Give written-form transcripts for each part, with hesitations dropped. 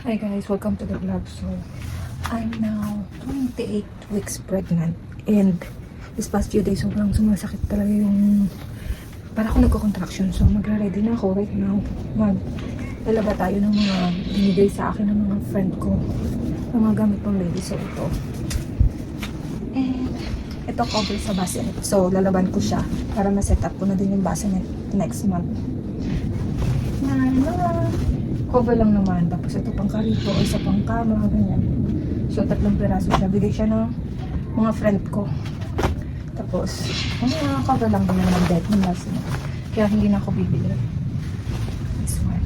Hi guys, welcome to the vlog. So, I'm now 28 weeks pregnant and this past few days sobrang sumasakit talaga yung para ako nagko-contraction. So, magre-ready na ako right now. Maglalaba tayo ng mga binigay sa akin ng mga friend ko ng mga gamit pang baby. So, ito. And ito cover sa bassinet. So, lalaban ko siya para ma-set up ko na din yung bassinet next month. Cover lang naman. Tapos ito pang karito o isa pang kama, ganyan. So, 3 piraso siya. Bigay siya ng mga friend ko. Tapos, mga cover lang din naman ng bed ng bassinet. Kaya hindi na ako bibili. This one.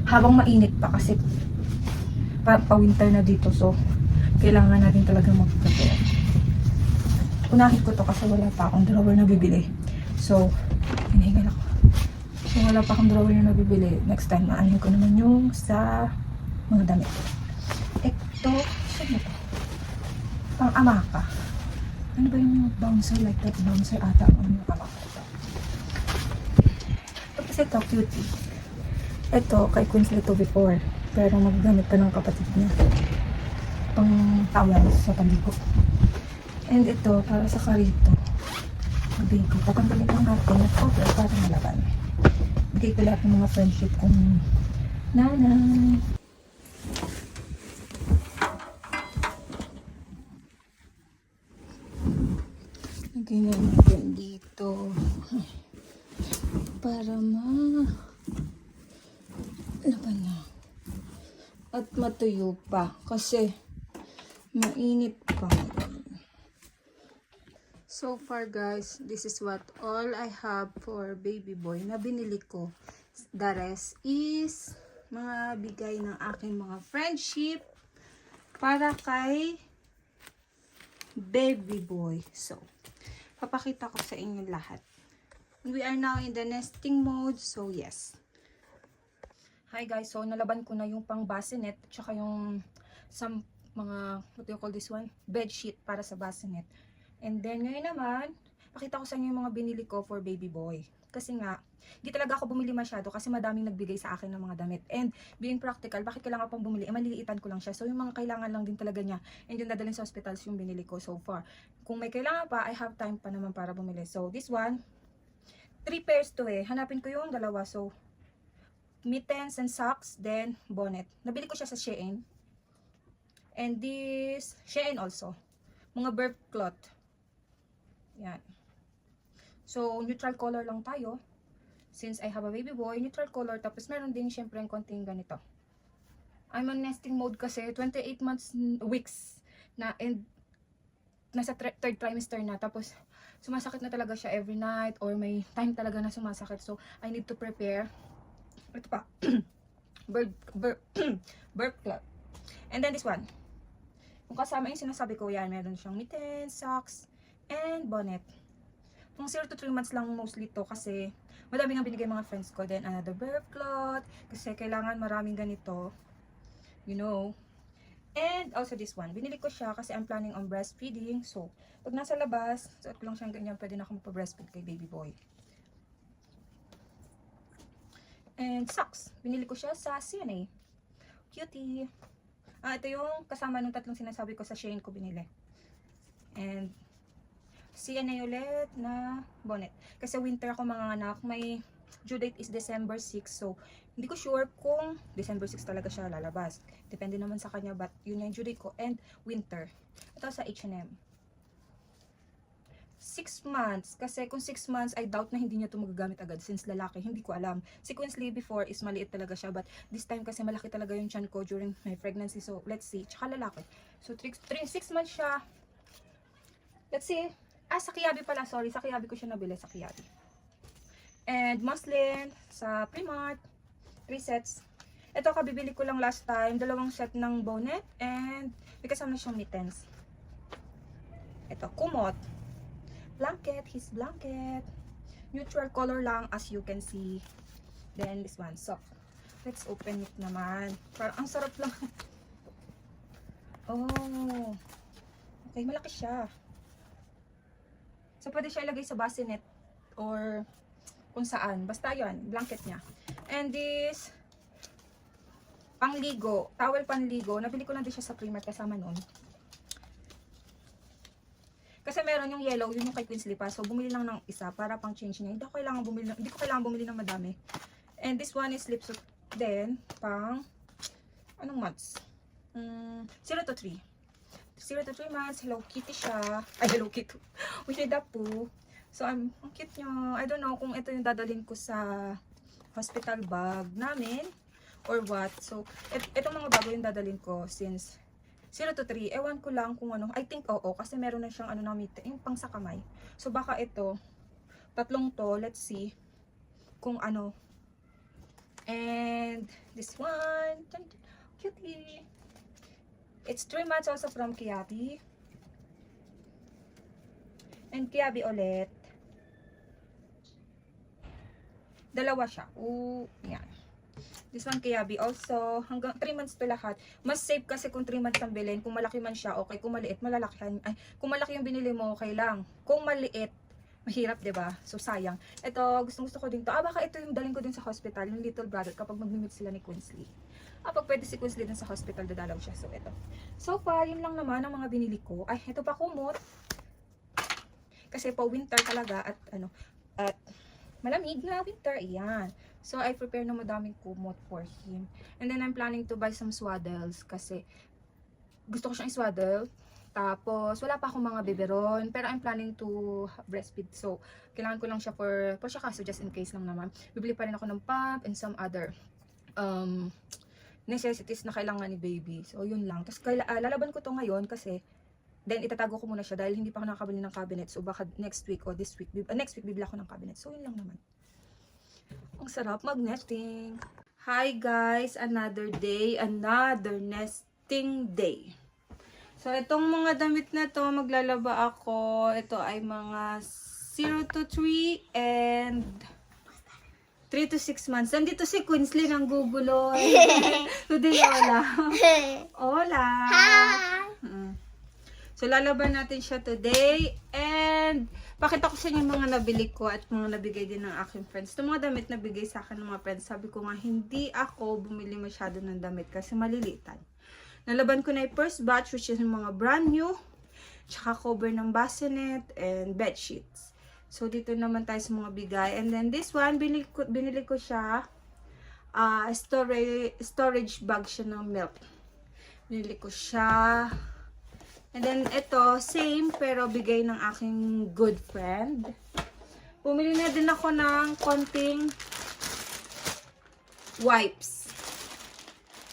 Habang mainit pa kasi pa-winter na dito. So, kailangan natin talaga mag-prepare. Unahin ko to kasi wala pa akong drawer na bibili. So, hinihingal ako. Kung wala pa akong drawer na nabibili, next time maanin ko naman yung sa mga damit. Ito, saan ba ito? Pang amaka. Ano ba yung bouncer like that? Bouncer ata. Ano yung amaka ito? Tapos ito, cutie. Ito, kay Queens ito before. Pero maggamit pa ng kapatid niya. Pang towel sa paligo. And ito, para sa karito. Sabihin ko, tatanggalin lang natin at cover para malaban. Bigay ko lahat ng mga friendship kong nanay. Lagay na natin dito. Para laban na. At matuyo pa. Kasi mainit pa. So far guys, this is what all I have for baby boy na binili ko. The rest is mga bigay ng aking mga friendship para kay baby boy. So, papakita ko sa inyo lahat. We are now in the nesting mode, so yes. Hi guys, so nalaban ko na yung pang bassinet at saka yung some mga, what do you call this one? Bed sheet para sa bassinet. And then, ngayon naman, pakita ko sa inyo yung mga binili ko for baby boy. Kasi nga, hindi talaga ako bumili masyado kasi madaming nagbigay sa akin ng mga damit. And being practical, bakit kailangan pang bumili? Maliliitan ko lang siya. So, yung mga kailangan lang din talaga niya. And yung dadalhin sa hospitals yung binili ko so far. Kung may kailangan pa, I have time pa naman para bumili. So, this one, 3 pairs to eh. Hanapin ko yung dalawa. So, mittens and socks, then bonnet. Nabili ko siya sa Shein. And this, Shein also. Mga burp cloth. Yan. So, neutral color lang tayo. Since I have a baby boy, neutral color. Tapos, meron din syempre yung konting ganito. I'm on nesting mode kasi 28 weeks na and nasa 3rd trimester na. Tapos, sumasakit na talaga siya every night or may time talaga na sumasakit. So, I need to prepare. Ito pa. burp cloth. And then this one. Kung kasama yung sinasabi ko, yan. Meron siyang mittens, socks, and bonnet. Kung 0 to 3 months lang mostly to kasi madami nga binigay mga friends ko. Then another burp cloth kasi kailangan maraming ganito. You know. And also this one. Binili ko siya kasi I'm planning on breastfeeding. So, pag nasa labas, suot ko lang siyang ganyan, pwede na ako magpa-breastfeed kay baby boy. And socks. Binili ko siya sa CNA. Cutie. Ito yung kasama nung 3 sinasabi ko sa Shein ko binili. And CNA ulit na bonnet. Kasi winter ako mga anak. May due date is December 6. So, hindi ko sure kung December 6 talaga siya lalabas. Depende naman sa kanya. But, yun yung due date ko. And winter. Ito sa H&M. 6 months. Kasi kung 6 months, I doubt na hindi niya ito magagamit agad. Since lalaki, hindi ko alam. Si Quinsley before is maliit talaga siya. But, this time kasi malaki talaga yung tiyan ko during my pregnancy. So, let's see. Tsaka lalaki. So, 6 months siya. Let's see. Sa Kiabi pala, sorry. Sa Kiabi ko siya nabili, sa Kiabi. And muslin sa Primark. 3 sets. Ito kabibili ko lang last time. 2 set ng bonnet. And may kasama na siyang mittens. Ito, kumot. Blanket, his blanket. Neutral color lang as you can see. Then this one, soft. Let's open it naman. Parang ang sarap lang. Oh. Okay, malaki siya. So, pwede siya ilagay sa bassinet or kung saan. Basta yun, blanket niya. And this Pangligo, towel panligo. Nabili ko lang din siya sa Primark kasama nun. Kasi meron yung yellow, yun yung kay Queensley pa. So, bumili lang ng isa para pang change niya. Hindi ko kailangan bumili ng madami. And this one is lip suit din. Pang, anong months? 0 to 3. 0 to 3 months. Hello Kitty siya. Ay, Hello Kitty. Winnie the Pooh. So, ang cute niya. I don't know kung ito yung dadalhin ko sa hospital bag namin or what. So, itong mga bago yung dadalhin ko since 0 to 3. Ewan ko lang kung ano. I think oo. Kasi meron na siyang ano na yung pang sa kamay. So, baka ito. Tatlong to. Let's see. Kung ano. And this one. Cutie. It's 3 months also from Kiabi. And Kiabi ulit. Dalawa siya. Ooh, yan. This one Kiabi also. Hanggang 3 months to lahat. Mas safe kasi kung 3 months ang bilhin. Kung malaki man siya, okay. Kung maliit, malalakihan. Ay, kung malaki yung binili mo, okay lang. Kung maliit, mahirap, diba? So, sayang. Ito, gusto ko din to. Baka ito yung dalhin ko din sa hospital, yung little brother, kapag mag-meet sila ni Queensley. Pag pwede si Queensley din sa hospital, dadalaw siya. So, ito. So far, yun lang naman ang mga binili ko. Ay, ito pa kumot. Kasi pa winter talaga at malamig na winter. Ayan. So, I prepare na madaming kumot for him. And then, I'm planning to buy some swaddles kasi gusto ko siyang swaddle. Tapos, wala pa akong mga biberon. Pero, I'm planning to breastfeed. So, kailangan ko lang siya for siya kaso, just in case lang naman. Bibili pa rin ako ng pump and some other necessities na kailangan ni baby. So, yun lang. Tapos, lalaban ko to ngayon kasi then, itatago ko muna siya dahil hindi pa ako nakakabili ng cabinet. So, baka next week o this week, next week bibili ako ng cabinet. So, yun lang naman. Ang sarap mag-nesting. Hi guys! Another day. Another nesting day. So, itong mga damit na to, maglalaba ako. Ito ay mga 0 to 3 and 3 to 6 months. Nandito si Queensley ng gugulo. Today, hola. Hola. Hi. So, lalaban natin siya today. And, pakita ko sa inyo yung mga nabili ko at mga nabigay din ng aking friends. Itong mga damit na bigay sa akin ng mga friends, sabi ko nga, hindi ako bumili masyado ng damit kasi malilitan. Nalaban ko na yung first batch, which is yung mga brand new, tsaka cover ng bassinet, and bed sheets. So, dito naman tayo sa mga bigay. And then, this one, binili ko siya, storage bag siya ng milk. Binili ko siya. And then, ito, same, pero bigay ng aking good friend. Bumili na din ako ng konting wipes.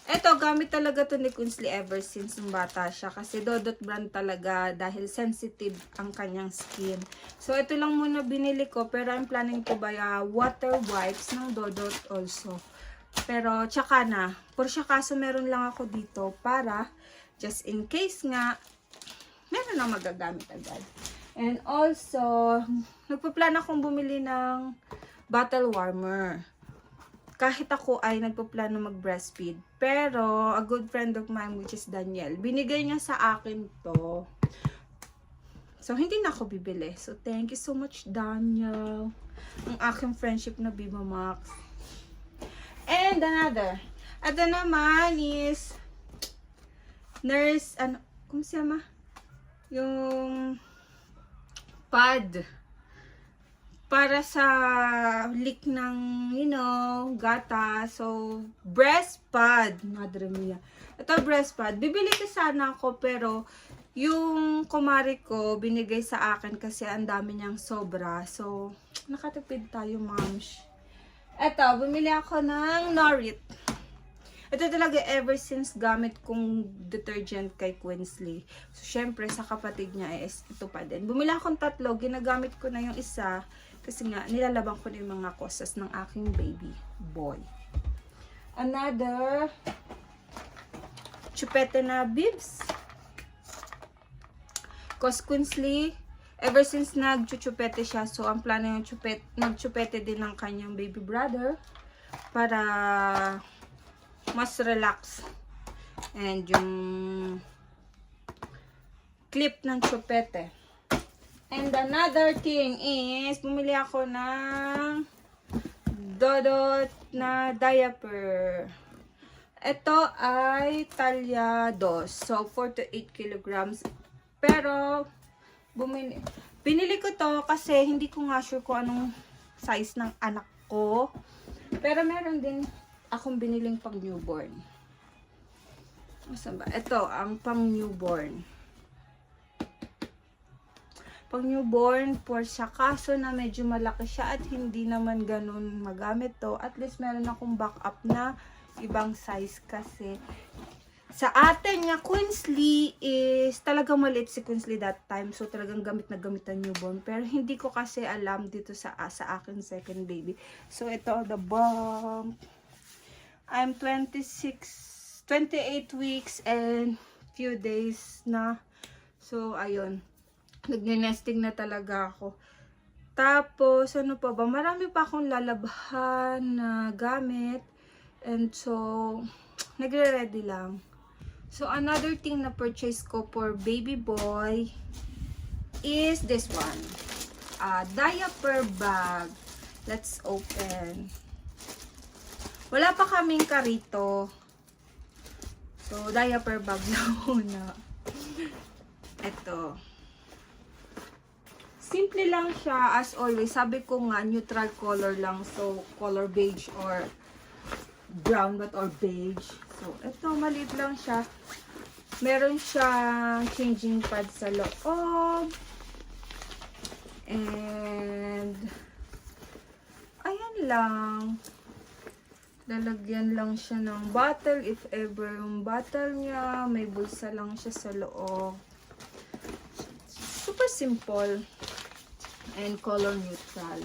Ito, gamit talaga to ni Queensley ever since nung bata siya. Kasi Dodot brand talaga dahil sensitive ang kanyang skin. So, ito lang muna binili ko. Pero I'm planning to buy water wipes ng Dodot also. Pero, tsaka na. Por siya kaso meron lang ako dito para just in case nga meron na magagamit agad. And also, nagpa-plan akong bumili ng bottle warmer. Kahit ako ay nagpa-plan na mag-breastfeed. Pero, a good friend of mine, which is Daniel, binigay niya sa akin to. So, hindi na ako bibili. So, thank you so much, Daniel. Ang aking friendship na Viva Max. And another. Ito naman is nurse, kung siyama? Yung pad para sa leak ng, gata. So, breast pad. Madre mia. Ito, breast pad. Bibili ko sana ako, pero yung kumari ko, binigay sa akin kasi ang dami niyang sobra. So, nakatipid tayo, moms. Ito, bumili ako ng Norit. Ito talaga ever since gamit kong detergent kay Queensley. So, syempre, sa kapatid niya is ito pa din. Bumili akong 3. Ginagamit ko na yung isa. Kasi nga, nilalabang ko na yung mga cosas ng aking baby boy. Another chupete na bibs. Cause Queensley, ever since nag-chupete siya, so ang plano yung nag-chupete din ng kanyang baby brother para mas relax. And yung clip ng chupete. And another thing is, bumili ako ng Dodot na diaper. Ito ay talya 2. So, 4 to 8 kilograms. Pero, binili ko to kasi hindi ko nga sure kung anong size ng anak ko. Pero meron din akong biniling pang newborn. Saan ba? Ito, ang pang newborn. Pang newborn, for siya. Kaso na medyo malaki siya at hindi naman ganun magamit to. At least meron akong backup na ibang size kasi sa atin nga, Queensley is talagang maliit si Queensley that time. So, talagang gamit na gamit ang newborn. Pero, hindi ko kasi alam dito sa akin second baby. So, ito, the bump. I'm 28 weeks and few days na. So, ayun. Nagne-nesting na talaga ako. Tapos, ano pa ba? Marami pa akong lalabhan na gamit. And so, nagre-ready lang. So, another thing na purchase ko for baby boy is this one. Diaper bag. Let's open. Wala pa kaming karito. So, diaper bag na muna. Ito. Simple lang siya as always. Sabi ko nga, neutral color lang. So, color beige or brown or beige. So, ito, maliit lang siya. Meron siyang changing pad sa loob. And, ayan lang. Lalagyan lang siya ng bottle. If ever yung bottle niya, may bulsa lang siya sa loob. Super simple. And color neutral.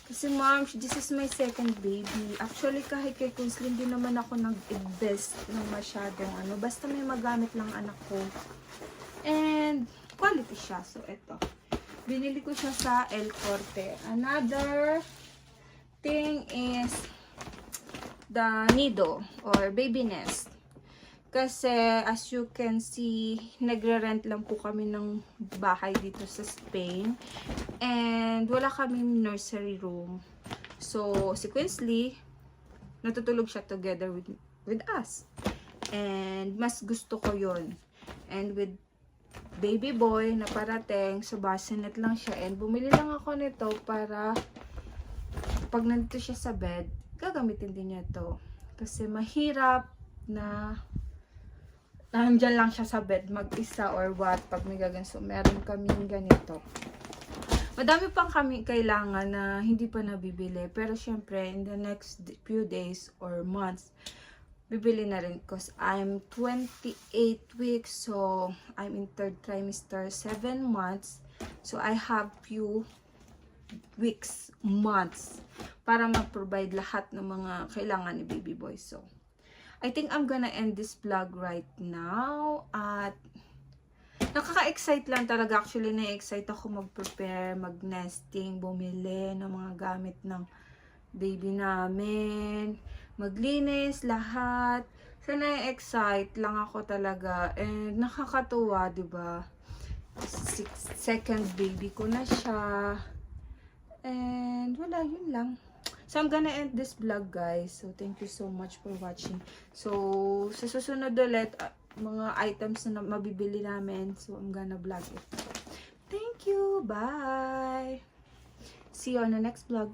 Kasi ma'am, this is my second baby. Actually, kahit kay Queensley, hindi naman ako nag-invest ng masyadong ano. Basta may magamit lang anak ko. And, quality siya. So, ito. Binili ko siya sa El Corte. Another thing is the nido or baby nest. Kasi, as you can see, nagre-rent lang po kami ng bahay dito sa Spain. And, wala kaming nursery room. So, si Queensley, natutulog siya together with us. And, mas gusto ko yon. And, with baby boy na parating, so, bassinet lang siya. And, bumili lang ako nito para pag nandito siya sa bed, gagamitin din niya to. Kasi, mahirap na nandyan lang siya sa bed mag-isa or what pag may gaganso. Meron kaming ganito. Madami pang kami kailangan na hindi pa nabibili. Pero syempre, in the next few days or months, bibili na rin. Because I'm 28 weeks. So, I'm in third trimester, 7 months. So, I have few weeks, months, para mag-provide lahat ng mga kailangan ni baby boy. So, I think I'm gonna end this vlog right now. At nakaka-excite lang talaga. Actually, na-excite ako mag-prepare, mag-nesting, bumili ng mga gamit ng baby namin, maglinis, lahat. So, na-excite lang ako talaga. And nakakatuwa, diba? Second baby ko na siya. And wala, yun lang. So, I'm gonna end this vlog, guys. So, thank you so much for watching. So, sa susunod ulit, mga items na mabibili namin. So, I'm gonna vlog it. Thank you. Bye. See you on the next vlog.